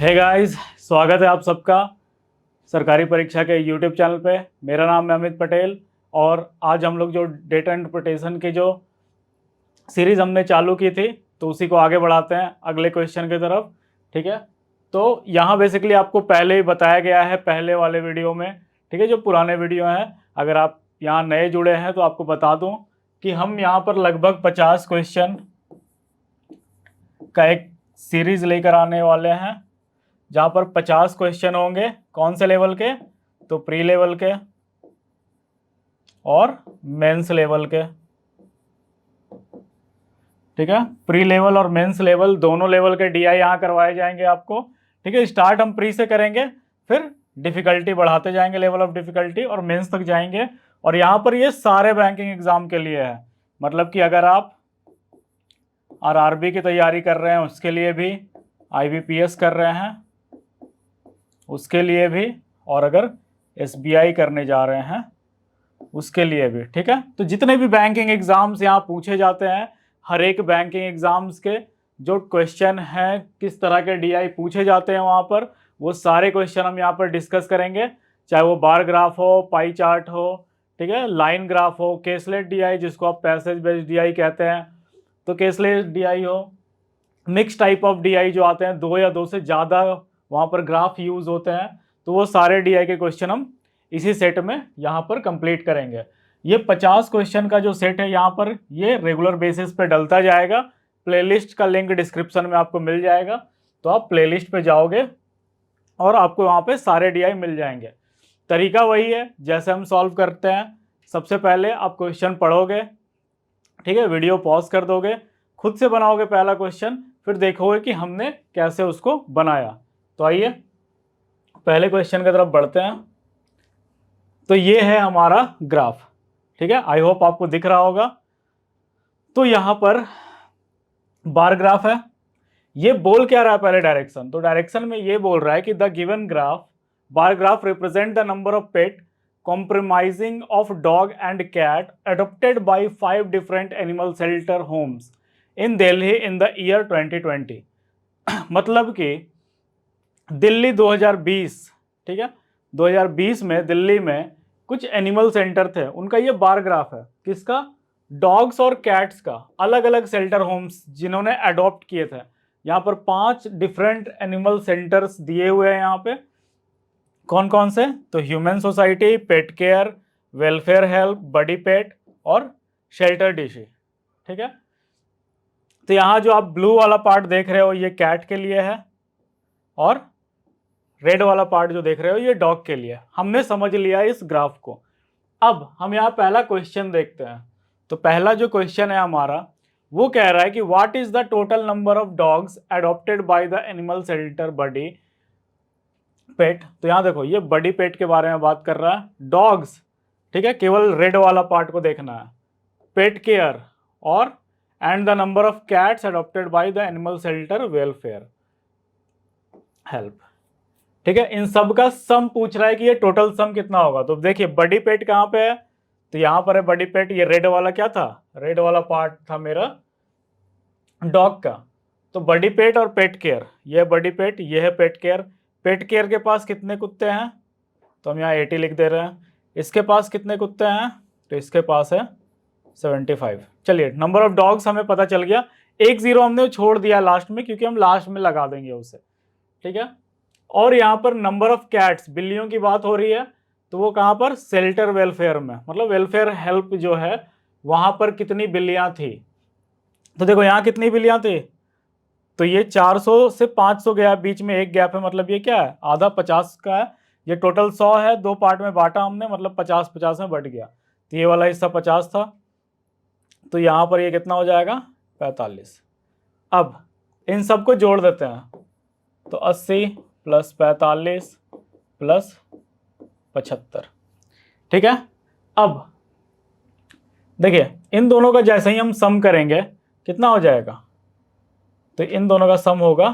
Hey guys, स्वागत है आप सबका सरकारी परीक्षा के यूट्यूब चैनल पे। मेरा नाम है अमित पटेल और आज हम लोग जो डेटा इंटरप्रिटेशन की जो सीरीज़ हमने चालू की थी तो उसी को आगे बढ़ाते हैं अगले क्वेश्चन की तरफ। ठीक है, तो यहाँ बेसिकली आपको पहले ही बताया गया है पहले वाले वीडियो में। ठीक है, जो पुराने वीडियो हैं, अगर आप यहाँ नए जुड़े हैं तो आपको बता दूँ कि हम यहाँ पर लगभग 50 क्वेश्चन का एक सीरीज़ लेकर आने वाले हैं, जहाँ पर 50 क्वेश्चन होंगे। कौन से लेवल के? तो प्री लेवल के और मेंस लेवल के। ठीक है, प्री लेवल और मेंस लेवल दोनों लेवल के डीआई यहाँ करवाए जाएंगे आपको। ठीक है, स्टार्ट हम प्री से करेंगे, फिर डिफिकल्टी बढ़ाते जाएंगे, लेवल ऑफ डिफिकल्टी, और मेंस तक जाएंगे। और यहाँ पर ये सारे बैंकिंग एग्जाम के लिए है, मतलब कि अगर आप आरआरबी की तैयारी कर रहे हैं उसके लिए भी, आईबीपीएस कर रहे हैं उसके लिए भी, और अगर एसबीआई करने जा रहे हैं उसके लिए भी। ठीक है, तो जितने भी बैंकिंग एग्जाम्स यहाँ पूछे जाते हैं, हर एक बैंकिंग एग्जाम्स के जो क्वेश्चन हैं, किस तरह के डीआई पूछे जाते हैं वहाँ पर, वो सारे क्वेश्चन हम यहाँ पर डिस्कस करेंगे। चाहे वो बार ग्राफ हो, पाई चार्ट हो, ठीक है, लाइन ग्राफ हो, केसलेट डीआई जिसको आप पैसेज बेस्ड डीआई कहते हैं तो केसलेट डीआई हो, मिक्स टाइप ऑफ डीआई जो आते हैं, दो या दो से ज़्यादा वहाँ पर ग्राफ यूज होते हैं, तो वो सारे डीआई के क्वेश्चन हम इसी सेट में यहाँ पर कंप्लीट करेंगे। ये 50 क्वेश्चन का जो सेट है यहाँ पर, ये रेगुलर बेसिस पे डलता जाएगा। प्लेलिस्ट का लिंक डिस्क्रिप्शन में आपको मिल जाएगा, तो आप प्लेलिस्ट पे जाओगे और आपको वहाँ पे सारे डीआई मिल जाएंगे। तरीका वही है जैसे हम सॉल्व करते हैं। सबसे पहले आप क्वेश्चन पढ़ोगे, ठीक है, वीडियो पॉज कर दोगे, खुद से बनाओगे पहला क्वेश्चन, फिर देखोगे कि हमने कैसे उसको बनाया। तो आइए पहले क्वेश्चन की तरफ बढ़ते हैं। तो ये है हमारा ग्राफ। ठीक है, आई होप आपको दिख रहा होगा। तो यहां पर बार ग्राफ है। ये बोल क्या रहा है पहले? डायरेक्शन। तो डायरेक्शन में ये बोल रहा है कि the given graph, bar graph represent the number of pet comprising of dog and cat adopted by 5 different animal shelter homes in Delhi in the year 2020। मतलब कि दिल्ली 2020, ठीक है, 2020 में दिल्ली में कुछ एनिमल सेंटर थे, उनका ये बार ग्राफ है। किसका? डॉग्स और कैट्स का, अलग अलग शेल्टर होम्स जिन्होंने अडॉप्ट किए थे। यहाँ पर 5 डिफरेंट एनिमल सेंटर्स दिए हुए हैं यहाँ पे। कौन कौन से? तो human society, pet care, welfare help, buddy pet और शेल्टर डिशी। ठीक है, तो यहाँ जो आप ब्लू वाला पार्ट देख रहे हो ये कैट के लिए है, और रेड वाला पार्ट जो देख रहे हो ये डॉग के लिए। हमने समझ लिया इस ग्राफ को। अब हम यहाँ पहला क्वेश्चन देखते हैं। तो पहला जो क्वेश्चन है हमारा, वो कह रहा है कि what is the total number of dogs adopted by the animal shelter buddy pet. तो यहाँ देखो, ये बडी पेट के बारे में बात कर रहा है, डॉग्स, ठीक है, केवल रेड वाला पार्ट को देखना है, पेट केयर, और and the number of cats adopted by the animal shelter welfare help. ठीक है, इन सब का सम पूछ रहा है कि ये टोटल सम कितना होगा। तो देखिए बडी पेट कहाँ पे है? तो यहाँ पर है बडी पेट। ये रेड वाला क्या था? रेड वाला पार्ट था मेरा डॉग का। तो बडी पेट और पेट केयर, ये बडी पेट, ये है पेट केयर। पेट केयर के पास कितने कुत्ते हैं? तो हम यहाँ 80 लिख दे रहे हैं। इसके पास कितने कुत्ते हैं? तो इसके पास है 75। चलिए, नंबर ऑफ डॉग्स हमें पता चल गया। एक जीरो हमने छोड़ दिया लास्ट में, क्योंकि हम लास्ट में लगा देंगे उसे। ठीक है, और यहाँ पर नंबर ऑफ कैट्स, बिल्लियों की बात हो रही है, तो वो कहाँ पर? शेल्टर वेलफेयर में, मतलब वेलफेयर हेल्प जो है वहाँ पर कितनी बिल्लियाँ थी। तो देखो यहाँ कितनी बिल्लियाँ थी, तो ये 400 से 500 गया, बीच में एक गैप है, मतलब ये क्या है? आधा 50 का है। ये टोटल 100 है, दो पार्ट में बांटा हमने, मतलब 50-50 में बट गया। तो ये वाला हिस्सा 50 था, तो यहाँ पर ये कितना हो जाएगा? 45। अब इन सबको जोड़ देते हैं, तो 80 + 45 + 75। ठीक है, अब देखिए इन दोनों का जैसे ही हम सम करेंगे कितना हो जाएगा? तो इन दोनों का सम होगा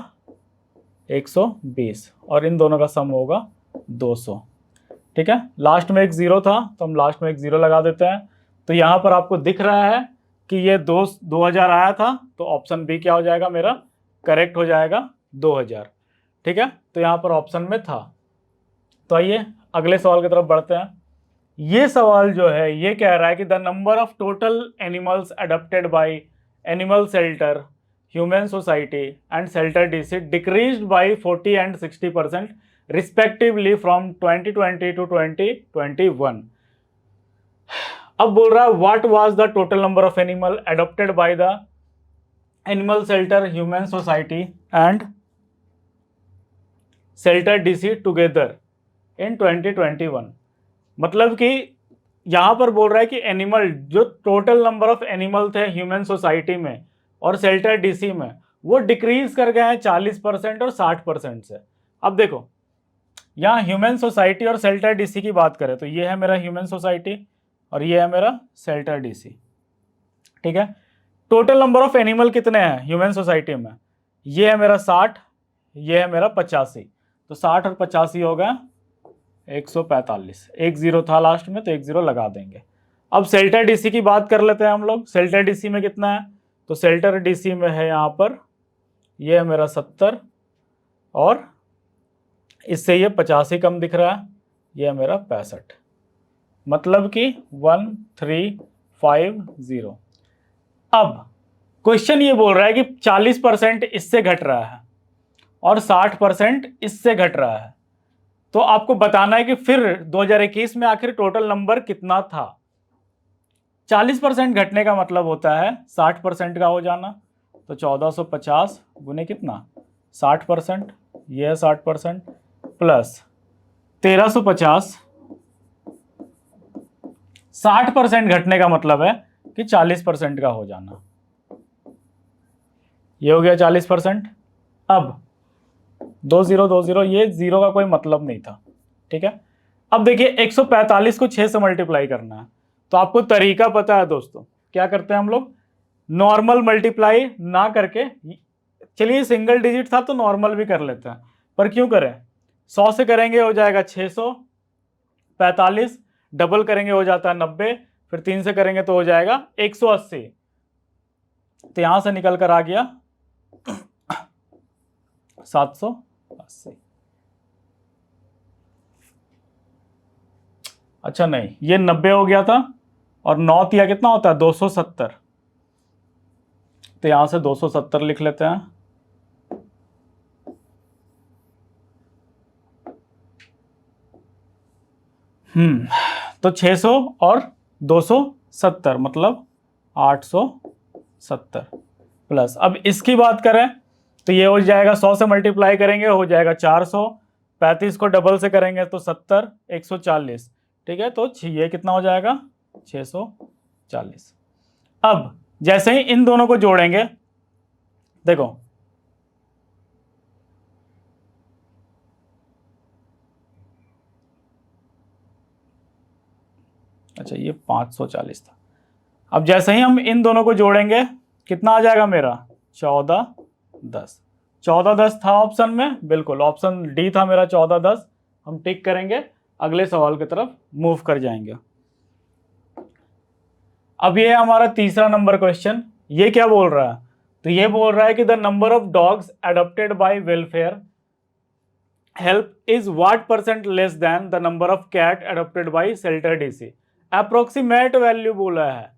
120 और इन दोनों का सम होगा 200। ठीक है, लास्ट में एक जीरो था तो हम लास्ट में एक जीरो लगा देते हैं। तो यहाँ पर आपको दिख रहा है कि ये 2000 आया था, तो ऑप्शन बी क्या हो जाएगा मेरा? करेक्ट हो जाएगा 2000। ठीक है, तो यहाँ पर ऑप्शन में था। तो आइए अगले सवाल की तरफ बढ़ते हैं। ये सवाल जो है ये कह रहा है कि the number of total animals adopted by animal shelter, human society and shelter DC decreased by 40 and 60% respectively from 2020 to 2021। अब बोल रहा है what was the total number of animal adopted by the animal shelter, human society and shelter DC together in 2021। मतलब कि यहां पर बोल रहा है कि एनिमल, जो टोटल नंबर ऑफ एनिमल थे ह्यूमन सोसाइटी में और शेल्टर डीसी में, वो डिक्रीज कर गए हैं 40% और 60% से। अब देखो यहाँ ह्यूमन सोसाइटी और शेल्टर डीसी की बात करें तो ये है मेरा ह्यूमन सोसाइटी और ये है मेरा शेल्टर डीसी। ठीक है, टोटल नंबर ऑफ एनिमल कितने हैं ह्यूमन सोसाइटी में? ये है मेरा 60, ये है मेरा 85। तो 60 और 85 हो गया 145। एक जीरो था लास्ट में तो एक जीरो लगा देंगे। अब शेल्टर डीसी की बात कर लेते हैं हम लोग। शेल्टर डीसी में कितना है? तो शेल्टर डीसी में है यहाँ पर, ये है मेरा 70 और इससे ये 85 कम दिख रहा है, ये है मेरा 65। मतलब कि 1350। अब क्वेश्चन ये बोल रहा है कि 40% इससे घट रहा है और 60% इससे घट रहा है। तो आपको बताना है कि फिर 2021 में आखिर टोटल नंबर कितना था। 40% घटने का मतलब होता है 60% का हो जाना। तो 1450 गुने कितना 60%, ये है 60% प्लस 1350। 60% घटने का मतलब है कि 40% का हो जाना। ये हो गया 40%। अब 2020, ये जीरो का कोई मतलब नहीं था। ठीक है, अब देखिए 145 को 6 से मल्टीप्लाई करना है। तो आपको तरीका पता है दोस्तों, क्या करते हैं हम लोग? नॉर्मल मल्टीप्लाई ना करके, चलिए सिंगल डिजिट था तो नॉर्मल भी कर लेते हैं, पर क्यों करें? 100 से करेंगे हो जाएगा 600, 45 डबल करेंगे हो जाता है 90, फिर 3 से करेंगे तो हो जाएगा 180। तो यहां से निकल कर आ गया 780। अच्छा नहीं, ये 90 हो गया था और 9 तिया कितना होता है 270। तो यहां से 270 लिख लेते हैं। तो 600 और 270 मतलब 870 प्लस। अब इसकी बात करें तो ये हो जाएगा 100 से मल्टीप्लाई करेंगे हो जाएगा 400, 35 को डबल से करेंगे तो 70, 140। ठीक है, तो ये कितना हो जाएगा 640। अब जैसे ही इन दोनों को जोड़ेंगे, देखो अच्छा ये 540 था। अब जैसे ही हम इन दोनों को जोड़ेंगे कितना आ जाएगा मेरा 1410। 1410 था ऑप्शन में, बिल्कुल ऑप्शन डी था मेरा 1410। हम टिक करेंगे, अगले सवाल की तरफ मूव कर जाएंगे। अब ये हमारा तीसरा नंबर क्वेश्चन। ये क्या बोल रहा है? तो ये बोल रहा है कि the number of dogs adopted by welfare help is what percent less than the number of cat adopted by shelter DC. Approximate value बोला है।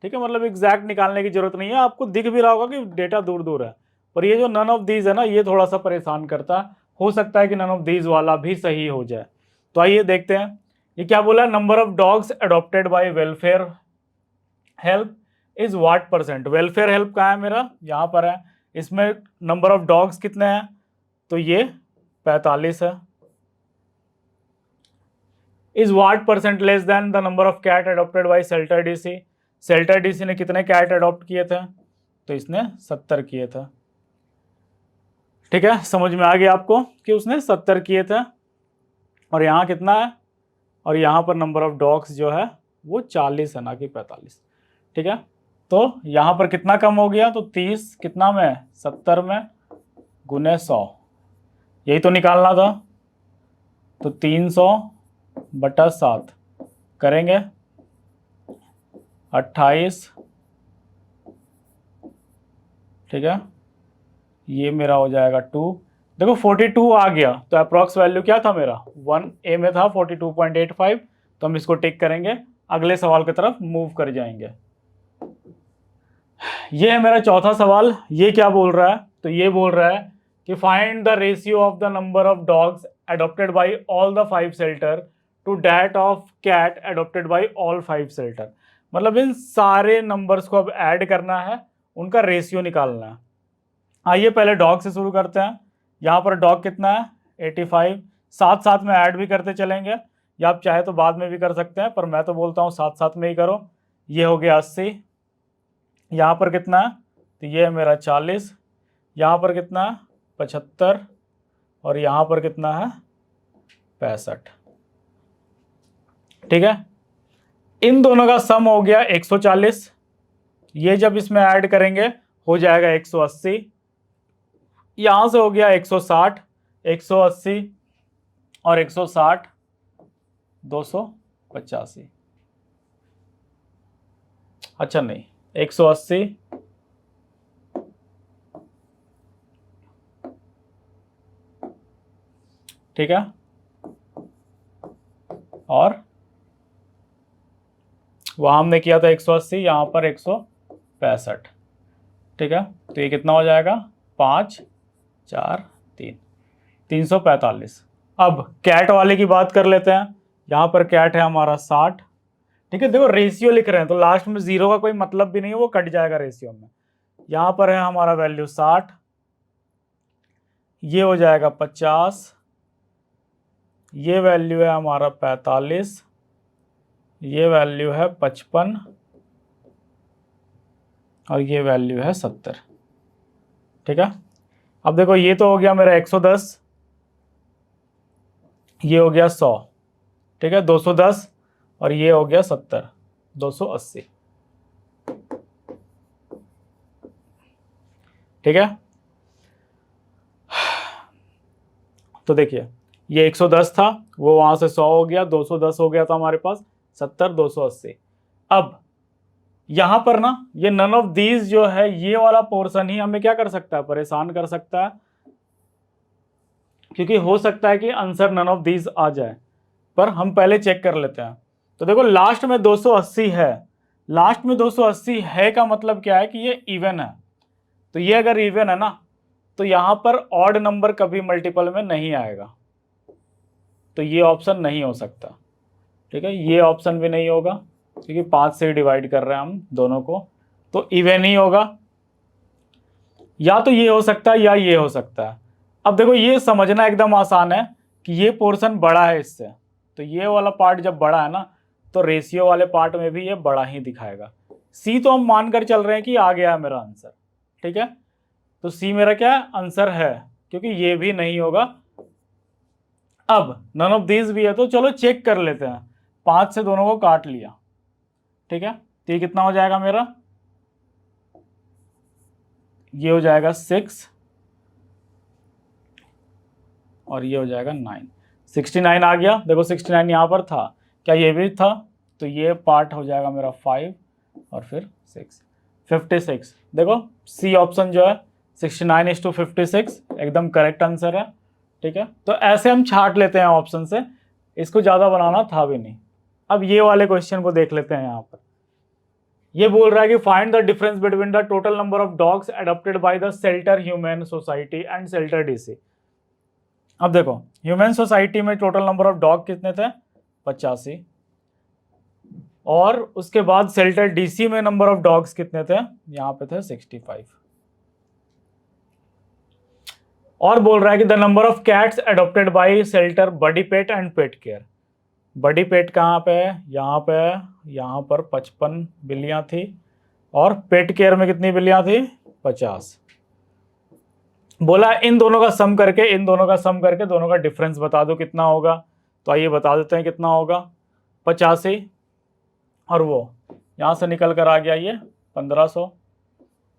ठीक है, मतलब एग्जैक्ट निकालने की जरूरत नहीं है। आपको दिख भी रहा होगा कि डेटा दूर दूर है, पर ये जो नन ऑफ दीज है ना, ये थोड़ा सा परेशान करता है। हो सकता है कि नन ऑफ दीज वाला भी सही हो जाए। तो आइए देखते हैं ये क्या बोला। Number of dogs adopted by welfare help is what percent. Welfare help कहाँ है मेरा? यहाँ पर है। इसमें नंबर ऑफ डॉग्स कितने हैं? तो ये 45 है। Is what percent less than the number of cat adopted by shelter DC. Shelter DC ने कितने कैट अडॉप्ट किए थे? तो इसने 70 किए थे। ठीक है, समझ में आ गया आपको कि उसने 70 किए थे। और यहाँ कितना है? और यहाँ पर नंबर ऑफ डॉग्स जो है वो 40 है, ना कि 45। ठीक है, तो यहाँ पर कितना कम हो गया? तो 30 कितना में 70 में गुने 100, यही तो निकालना था। तो 300/7 करेंगे 28। ठीक है, ये मेरा हो जाएगा 2। देखो 42 आ गया, तो अप्रॉक्स वैल्यू क्या था मेरा, 1A में था 42.85, तो हम इसको टिक करेंगे, अगले सवाल की तरफ मूव कर जाएंगे। ये है मेरा चौथा सवाल। ये क्या बोल रहा है, तो ये बोल रहा है कि find the ratio of the number of dogs adopted by all the 5 shelter to that of cat adopted by all 5 shelter। मतलब इन सारे नंबर्स को अब ऐड करना है, उनका रेशियो निकालना है। आइए पहले डॉग से शुरू करते हैं। यहाँ पर डॉग कितना है 85, साथ साथ में ऐड भी करते चलेंगे, या आप चाहे तो बाद में भी कर सकते हैं, पर मैं तो बोलता हूँ साथ साथ में ही करो। ये हो गया 80, यहाँ पर कितना है, तो ये है मेरा 40, यहाँ पर कितना है 75, और यहाँ पर कितना है 65। ठीक है, इन दोनों का सम हो गया 140, ये जब इसमें ऐड करेंगे हो जाएगा 180, यहां से हो गया 160, 180 और 160 285। अच्छा नहीं, 180 ठीक है, और वहां हमने किया था 180, यहां पर 165। ठीक है, तो ये कितना हो जाएगा 5 4 3 345। अब कैट वाले की बात कर लेते हैं। यहाँ पर कैट है हमारा 60। ठीक है, देखो रेशियो लिख रहे हैं तो लास्ट में जीरो का कोई मतलब भी नहीं है, वो कट जाएगा रेशियो में। यहाँ पर है हमारा वैल्यू 60, ये हो जाएगा 50, ये वैल्यू है हमारा 45, ये वैल्यू है 55, और ये वैल्यू है 70। ठीक है, अब देखो ये तो हो गया मेरा 110, ये हो गया 100, ठीक है 210, और ये हो गया 70, 280। ठीक है, तो देखिए ये 110 था, वो वहां से 100 हो गया, 210 हो गया था हमारे पास, 70, 280। अब यहां पर ना ये नन ऑफ दीज जो है, ये वाला पोर्शन ही हमें क्या कर सकता है, परेशान कर सकता है, क्योंकि हो सकता है कि आंसर नन ऑफ दीज आ जाए। पर हम पहले चेक कर लेते हैं। तो देखो लास्ट में 280 है, लास्ट में 280 है का मतलब क्या है कि ये इवन है। तो ये अगर इवन है ना, तो यहां पर ऑड नंबर कभी मल्टीपल में नहीं आएगा, तो ये ऑप्शन नहीं हो सकता। ठीक है, ये ऑप्शन भी नहीं होगा, क्योंकि 5 से डिवाइड कर रहे हैं हम दोनों को, तो इवन ही होगा। या तो ये हो सकता है या ये हो सकता है। अब देखो ये समझना एकदम आसान है कि ये पोर्शन बड़ा है इससे, तो ये वाला पार्ट जब बड़ा है ना, तो रेशियो वाले पार्ट में भी ये बड़ा ही दिखाएगा। सी तो हम मानकर चल रहे हैं कि आ गया है मेरा आंसर। ठीक है, तो सी मेरा क्या आंसर है, क्योंकि ये भी नहीं होगा। अब नन ऑफ दीज भी है, तो चलो चेक कर लेते हैं। 5 से दोनों को काट लिया। ठीक है, तो ये कितना हो जाएगा मेरा, ये हो जाएगा 6, और ये हो जाएगा 9, 69 आ गया। देखो 69 यहाँ पर था, क्या ये भी था, तो ये पार्ट हो जाएगा मेरा 5 और फिर 6, 56। देखो सी ऑप्शन जो है 69:56 एकदम करेक्ट आंसर है। ठीक है, तो ऐसे हम छाट लेते हैं ऑप्शन से, इसको ज़्यादा बनाना था भी नहीं। अब ये वाले क्वेश्चन को देख लेते हैं। यहाँ पर ये बोल रहा है कि find the difference between the total number of dogs adopted by the shelter human society and shelter DC. अब देखो ह्यूमन सोसाइटी में टोटल नंबर ऑफ डॉग कितने थे 85, और उसके बाद शेल्टर डीसी में नंबर ऑफ डॉग्स कितने थे, यहाँ पे थे 65। और बोल रहा है कि the number of cats adopted by shelter buddy pet and pet care. Buddy pet कहाँ पे है, यहाँ पे है, यहाँ पर 55 बिल्लियाँ थी, और पेट केयर में कितनी बिल्लियाँ थी 50। बोला इन दोनों का सम करके, इन दोनों का सम करके दोनों का डिफरेंस बता दो कितना होगा। तो आइए बता देते हैं कितना होगा, 85, और वो यहाँ से निकल कर आ गया ये 1500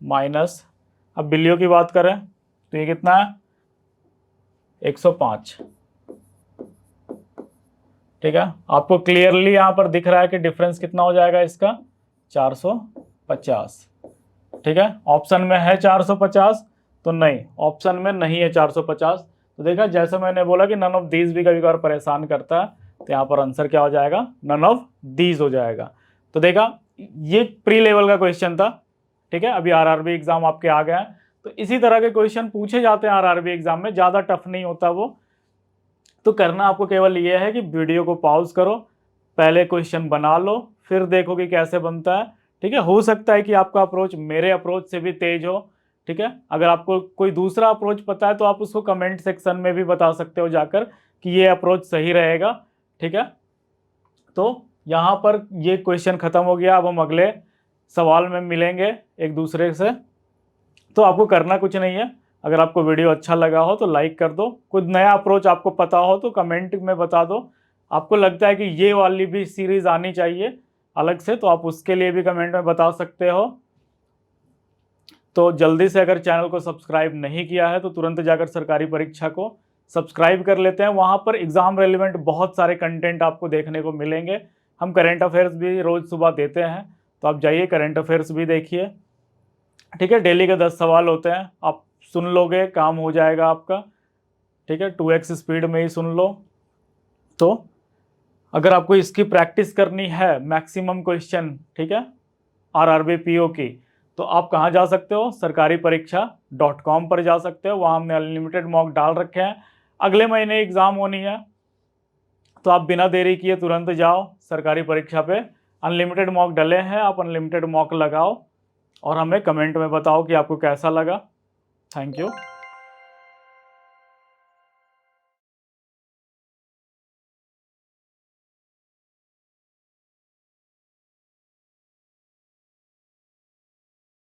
माइनस, अब बिल्लियों की बात करें तो ये कितना है 105। ठीक है, आपको क्लियरली यहाँ पर दिख रहा है कि डिफरेंस कितना हो जाएगा इसका 450। ठीक है, ऑप्शन में है 450, तो नहीं, ऑप्शन में नहीं है 450। तो देखा, जैसे मैंने बोला कि नन ऑफ दीज भी कभी कभार परेशान करता है, तो यहाँ पर आंसर क्या हो जाएगा, नन ऑफ दीज हो जाएगा। तो देखा, ये प्री लेवल का क्वेश्चन था, ठीक है। अभी आरआरबी एग्जाम आपके आ गया है, तो इसी तरह के क्वेश्चन पूछे जाते हैं आरआरबी एग्जाम में, ज़्यादा टफ नहीं होता वो। तो करना आपको केवल ये है कि वीडियो को पॉज करो, पहले क्वेश्चन बना लो, फिर देखो कि कैसे बनता है, ठीक है। हो सकता है कि आपका अप्रोच मेरे अप्रोच से भी तेज हो, ठीक है। अगर आपको कोई दूसरा अप्रोच पता है तो आप उसको कमेंट सेक्शन में भी बता सकते हो जाकर कि ये अप्रोच सही रहेगा, ठीक है। तो यहाँ पर ये क्वेश्चन खत्म हो गया। अब हम अगले सवाल में मिलेंगे एक दूसरे से। तो आपको करना कुछ नहीं है, अगर आपको वीडियो अच्छा लगा हो तो लाइक कर दो, कुछ नया अप्रोच आपको पता हो तो कमेंट में बता दो। आपको लगता है कि ये वाली भी सीरीज आनी चाहिए अलग से, तो आप उसके लिए भी कमेंट में बता सकते हो। तो जल्दी से, अगर चैनल को सब्सक्राइब नहीं किया है तो तुरंत जाकर सरकारी परीक्षा को सब्सक्राइब कर लेते हैं। वहाँ पर एग्ज़ाम रेलिवेंट बहुत सारे कंटेंट आपको देखने को मिलेंगे। हम करंट अफेयर्स भी रोज़ सुबह देते हैं, तो आप जाइए करंट अफेयर्स भी देखिए, ठीक है। डेली के 10 सवाल होते हैं, आप सुन लोगे, काम हो जाएगा आपका, ठीक है। 2x स्पीड में ही सुन लो। तो अगर आपको इसकी प्रैक्टिस करनी है, मैक्सिमम क्वेश्चन, ठीक है, आरआरबी पीओ की, तो आप कहाँ जा सकते हो, sarkaripariksha.com पर जा सकते हो। वहाँ हमने अनलिमिटेड मॉक डाल रखे हैं। अगले महीने एग्ज़ाम होनी है, तो आप बिना देरी किए तुरंत जाओ सरकारी परीक्षा पे। अनलिमिटेड मॉक डले हैं, आप अनलिमिटेड मॉक लगाओ और हमें कमेंट में बताओ कि आपको कैसा लगा। Thank you.